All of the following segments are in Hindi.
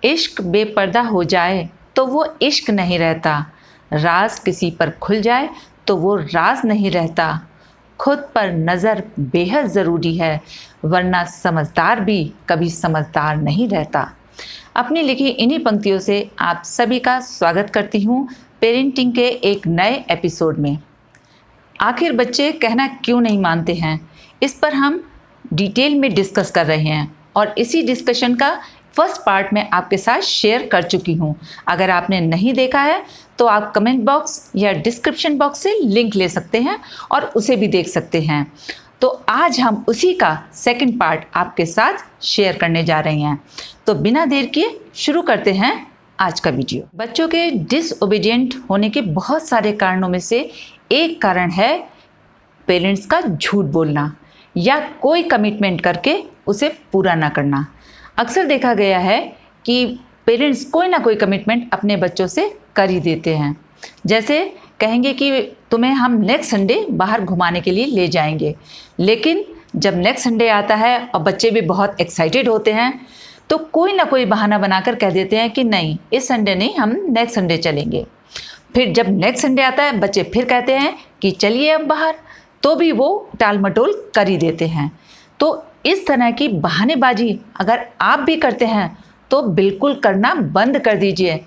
इश्क बेपर्दा हो जाए तो वो इश्क नहीं रहता, राज किसी पर खुल जाए तो वो राज नहीं रहता, खुद पर नज़र बेहद ज़रूरी है वरना समझदार भी कभी समझदार नहीं रहता। अपनी लिखी इन्हीं पंक्तियों से आप सभी का स्वागत करती हूँ पेरेंटिंग के एक नए एपिसोड में। आखिर बच्चे कहना क्यों नहीं मानते हैं, इस पर हम डिटेल में डिस्कस कर रहे हैं और इसी डिस्कशन का फर्स्ट पार्ट मैं आपके साथ शेयर कर चुकी हूँ। अगर आपने नहीं देखा है तो आप कमेंट बॉक्स या डिस्क्रिप्शन बॉक्स से लिंक ले सकते हैं और उसे भी देख सकते हैं। तो आज हम उसी का सेकंड पार्ट आपके साथ शेयर करने जा रहे हैं। तो बिना देर किए शुरू करते हैं आज का वीडियो। बच्चों के डिसओबीडिएंट होने के बहुत सारे कारणों में से एक कारण है पेरेंट्स का झूठ बोलना या कोई कमिटमेंट करके उसे पूरा ना करना। अक्सर देखा गया है कि पेरेंट्स कोई ना कोई कमिटमेंट अपने बच्चों से कर ही देते हैं। जैसे कहेंगे कि तुम्हें हम नेक्स्ट संडे बाहर घुमाने के लिए ले जाएंगे, लेकिन जब नेक्स्ट संडे आता है और बच्चे भी बहुत एक्साइटेड होते हैं तो कोई ना कोई बहाना बनाकर कह देते हैं कि नहीं, इस संडे नहीं, हम नेक्स्ट संडे चलेंगे। फिर जब नेक्स्ट संडे आता है बच्चे फिर कहते हैं कि चलिए अब बाहर, तो भी वो टाल मटोल कर ही देते हैं। तो इस तरह की बहानेबाजी अगर आप भी करते हैं तो बिल्कुल करना बंद कर दीजिए,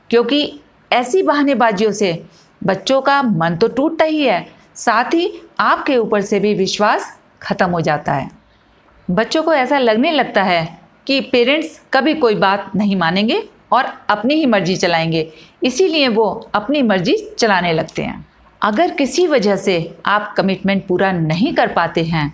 क्योंकि ऐसी बहानेबाजियों से बच्चों का मन तो टूटता ही है, साथ ही आपके ऊपर से भी विश्वास खत्म हो जाता है। बच्चों को ऐसा लगने लगता है कि पेरेंट्स कभी कोई बात नहीं मानेंगे और अपनी ही मर्जी चलाएंगे, इसीलिए वो अपनी मर्जी चलाने लगते हैं। अगर किसी वजह से आप कमिटमेंट पूरा नहीं कर पाते हैं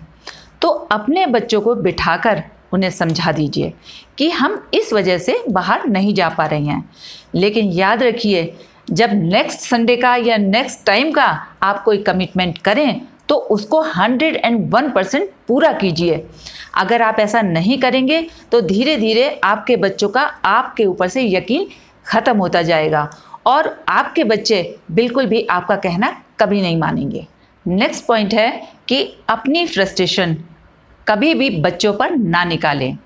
तो अपने बच्चों को बिठाकर उन्हें समझा दीजिए कि हम इस वजह से बाहर नहीं जा पा रहे हैं। लेकिन याद रखिए, जब नेक्स्ट संडे का या नेक्स्ट टाइम का आप कोई कमिटमेंट करें तो उसको 101% पूरा कीजिए। अगर आप ऐसा नहीं करेंगे तो धीरे धीरे आपके बच्चों का आपके ऊपर से यकीन ख़त्म होता जाएगा और आपके बच्चे बिल्कुल भी आपका कहना कभी नहीं मानेंगे। नेक्स्ट पॉइंट है कि अपनी फ्रस्ट्रेशन कभी भी बच्चों पर ना निकालें।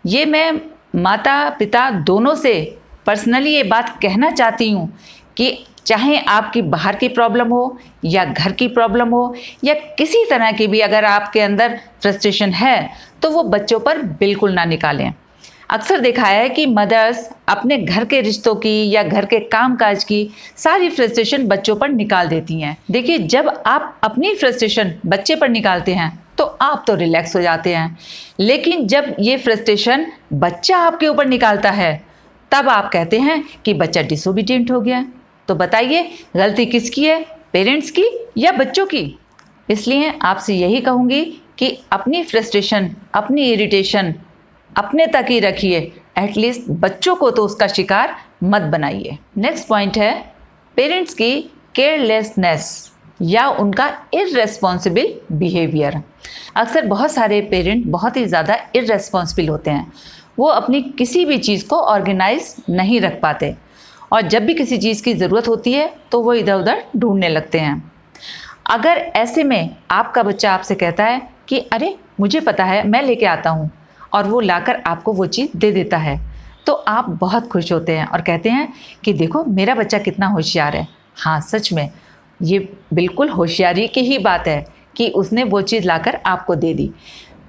ये मैं माता पिता दोनों से पर्सनली ये बात कहना चाहती हूँ कि चाहे आपकी बाहर की प्रॉब्लम हो या घर की प्रॉब्लम हो या किसी तरह की भी अगर आपके अंदर फ्रस्ट्रेशन है तो वो बच्चों पर बिल्कुल ना निकालें। अक्सर देखा है कि मदर्स अपने घर के रिश्तों की या घर के कामकाज की सारी फ्रस्ट्रेशन बच्चों पर निकाल देती हैं। देखिए, जब आप अपनी फ्रस्ट्रेशन बच्चे पर निकालते हैं तो आप तो रिलैक्स हो जाते हैं, लेकिन जब ये फ्रस्ट्रेशन बच्चा आपके ऊपर निकालता है तब आप कहते हैं कि बच्चा डिसोबीडिएंट हो गया। तो बताइए, गलती किसकी है, पेरेंट्स की या बच्चों की? इसलिए आपसे यही कहूँगी कि अपनी फ्रस्ट्रेशन, अपनी इरिटेशन अपने तक ही रखिए, एटलीस्ट बच्चों को तो उसका शिकार मत बनाइए। नेक्स्ट पॉइंट है पेरेंट्स की केयरलेसनेस या उनका इर्रेस्पॉन्सिबल बिहेवियर। अक्सर बहुत सारे पेरेंट बहुत ही ज़्यादा इर्रेस्पॉन्सिबल होते हैं। वो अपनी किसी भी चीज़ को ऑर्गेनाइज नहीं रख पाते और जब भी किसी चीज़ की ज़रूरत होती है तो वो इधर उधर ढूंढने लगते हैं। अगर ऐसे में आपका बच्चा आपसे कहता है कि अरे मुझे पता है, मैं लेके आता हूँ, और वो लाकर आपको वो चीज़ दे देता है, तो आप बहुत खुश होते हैं और कहते हैं कि देखो मेरा बच्चा कितना होशियार है। हाँ, सच में ये बिल्कुल होशियारी की ही बात है कि उसने वो चीज़ लाकर आपको दे दी।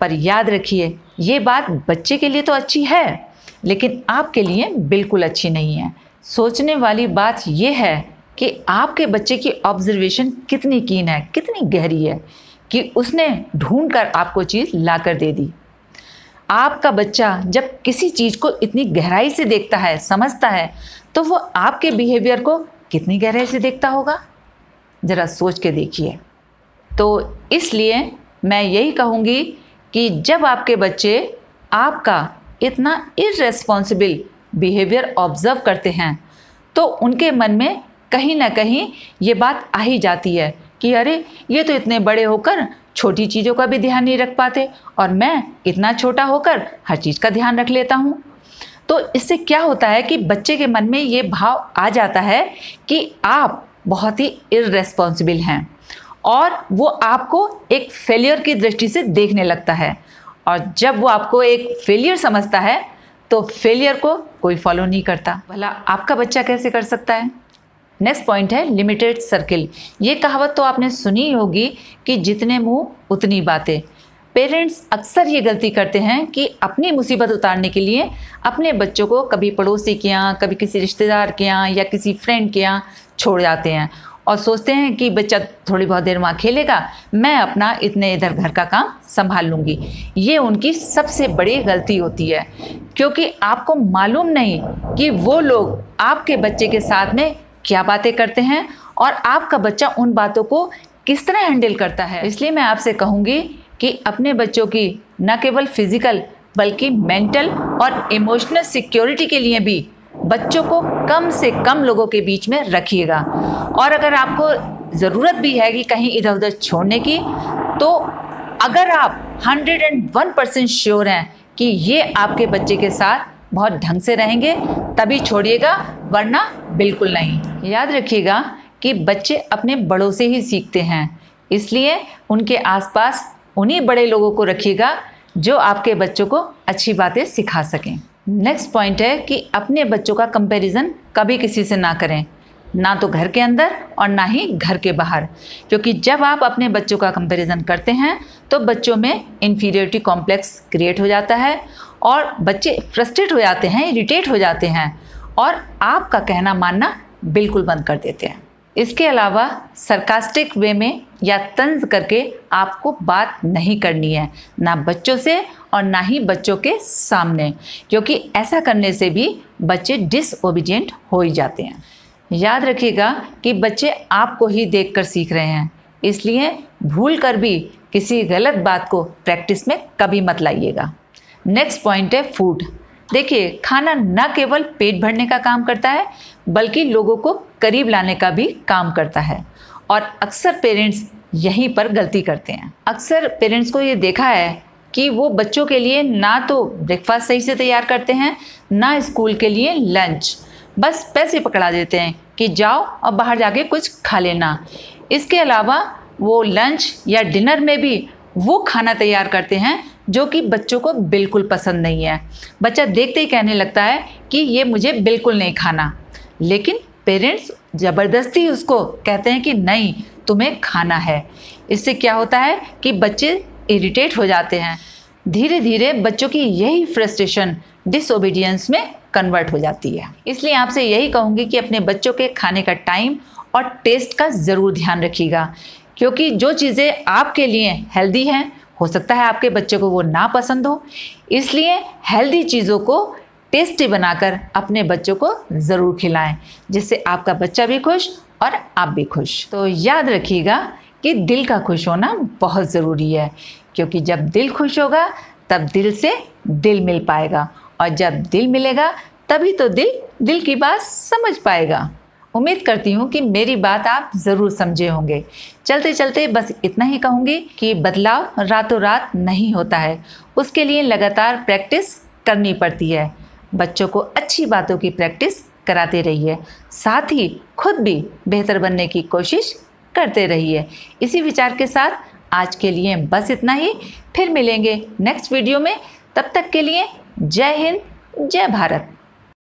पर याद रखिए, ये बात बच्चे के लिए तो अच्छी है लेकिन आपके लिए बिल्कुल अच्छी नहीं है। सोचने वाली बात ये है कि आपके बच्चे की ऑब्जर्वेशन कितनी कीन है, कितनी गहरी है कि उसने ढूंढ कर आपको चीज़ लाकर दे दी। आपका बच्चा जब किसी चीज़ को इतनी गहराई से देखता है, समझता है, तो वो आपके बिहेवियर को कितनी गहराई से देखता होगा, ज़रा सोच के देखिए। तो इसलिए मैं यही कहूँगी कि जब आपके बच्चे आपका इतना इर्रेस्पॉन्सिबल बिहेवियर ऑब्ज़र्व करते हैं तो उनके मन में कहीं ना कहीं ये बात आ ही जाती है कि अरे ये तो इतने बड़े होकर छोटी चीज़ों का भी ध्यान नहीं रख पाते और मैं इतना छोटा होकर हर चीज़ का ध्यान रख लेता हूँ। तो इससे क्या होता है कि बच्चे के मन में ये भाव आ जाता है कि आप बहुत ही इर्रेस्पॉन्सिबल हैं और वो आपको एक फेलियर की दृष्टि से देखने लगता है। और जब वो आपको एक फेलियर समझता है तो फेलियर को कोई फॉलो नहीं करता। भला आपका बच्चा कैसे कर सकता है? नेक्स्ट पॉइंट है लिमिटेड सर्किल। ये कहावत तो आपने सुनी होगी कि जितने मुंह उतनी बातें। पेरेंट्स अक्सर ये गलती करते हैं कि अपनी मुसीबत उतारने के लिए अपने बच्चों को कभी पड़ोसी के यहाँ, कभी किसी रिश्तेदार के यहाँ या किसी फ्रेंड के यहाँ छोड़ जाते हैं और सोचते हैं कि बच्चा थोड़ी बहुत देर वहाँ खेलेगा, मैं अपना इतने इधर घर का काम संभाल लूँगी। ये उनकी सबसे बड़ी गलती होती है, क्योंकि आपको मालूम नहीं कि वो लोग आपके बच्चे के साथ में क्या बातें करते हैं और आपका बच्चा उन बातों को किस तरह हैंडल करता है। इसलिए मैं आपसे कहूँगी कि अपने बच्चों की न केवल फिजिकल बल्कि मेंटल और इमोशनल सिक्योरिटी के लिए भी बच्चों को कम से कम लोगों के बीच में रखिएगा। और अगर आपको ज़रूरत भी है कि कहीं इधर उधर छोड़ने की, तो अगर आप 101% श्योर हैं कि ये आपके बच्चे के साथ बहुत ढंग से रहेंगे तभी छोड़िएगा, वरना बिल्कुल नहीं। याद रखिएगा कि बच्चे अपने बड़ों से ही सीखते हैं, इसलिए उनके आसपास उन्हीं बड़े लोगों को रखिएगा जो आपके बच्चों को अच्छी बातें सिखा सकें। नेक्स्ट पॉइंट है कि अपने बच्चों का कंपैरिजन कभी किसी से ना करें, ना तो घर के अंदर और ना ही घर के बाहर, क्योंकि जब आप अपने बच्चों का कंपैरिजन करते हैं तो बच्चों में इन्फीरियरिटी कॉम्प्लेक्स क्रिएट हो जाता है और बच्चे फ्रस्ट्रेट हो जाते हैं, इरिटेट हो जाते हैं और आपका कहना मानना बिल्कुल बंद कर देते हैं। इसके अलावा सरकास्टिक वे में या तंज करके आपको बात नहीं करनी है, ना बच्चों से और ना ही बच्चों के सामने, क्योंकि ऐसा करने से भी बच्चे डिसओबीडिएंट हो ही जाते हैं। याद रखिएगा कि बच्चे आपको ही देखकर सीख रहे हैं, इसलिए भूल कर भी किसी गलत बात को प्रैक्टिस में कभी मत लाइएगा। नेक्स्ट पॉइंट है फूड। देखिए, खाना न केवल पेट भरने का काम करता है बल्कि लोगों को करीब लाने का भी काम करता है, और अक्सर पेरेंट्स यहीं पर गलती करते हैं। अक्सर पेरेंट्स को ये देखा है कि वो बच्चों के लिए ना तो ब्रेकफास्ट सही से तैयार करते हैं, ना स्कूल के लिए लंच, बस पैसे पकड़ा देते हैं कि जाओ और बाहर जाके कुछ खा लेना। इसके अलावा वो लंच या डिनर में भी वो खाना तैयार करते हैं जो कि बच्चों को बिल्कुल पसंद नहीं है। बच्चा देखते ही कहने लगता है कि ये मुझे बिल्कुल नहीं खाना, लेकिन पेरेंट्स ज़बरदस्ती उसको कहते हैं कि नहीं, तुम्हें खाना है। इससे क्या होता है कि बच्चे इरिटेट हो जाते हैं। धीरे धीरे बच्चों की यही फ्रस्ट्रेशन डिसओबीडियंस में कन्वर्ट हो जाती है। इसलिए आपसे यही कहूँगी कि अपने बच्चों के खाने का टाइम और टेस्ट का ज़रूर ध्यान रखिएगा, क्योंकि जो चीज़ें आपके लिए हेल्दी हैं हो सकता है आपके बच्चे को वो ना पसंद हो। इसलिए हेल्दी चीज़ों को टेस्टी बनाकर अपने बच्चों को ज़रूर खिलाएं, जिससे आपका बच्चा भी खुश और आप भी खुश। तो याद रखिएगा कि दिल का खुश होना बहुत ज़रूरी है, क्योंकि जब दिल खुश होगा तब दिल से दिल मिल पाएगा, और जब दिल मिलेगा तभी तो दिल की बात समझ पाएगा। उम्मीद करती हूँ कि मेरी बात आप ज़रूर समझे होंगे। चलते चलते बस इतना ही कहूँगी कि बदलाव रातों रात नहीं होता है, उसके लिए लगातार प्रैक्टिस करनी पड़ती है। बच्चों को अच्छी बातों की प्रैक्टिस कराते रहिए, साथ ही खुद भी बेहतर बनने की कोशिश करते रहिए। इसी विचार के साथ आज के लिए बस इतना ही, फिर मिलेंगे नेक्स्ट वीडियो में। तब तक के लिए जय हिंद, जय भारत।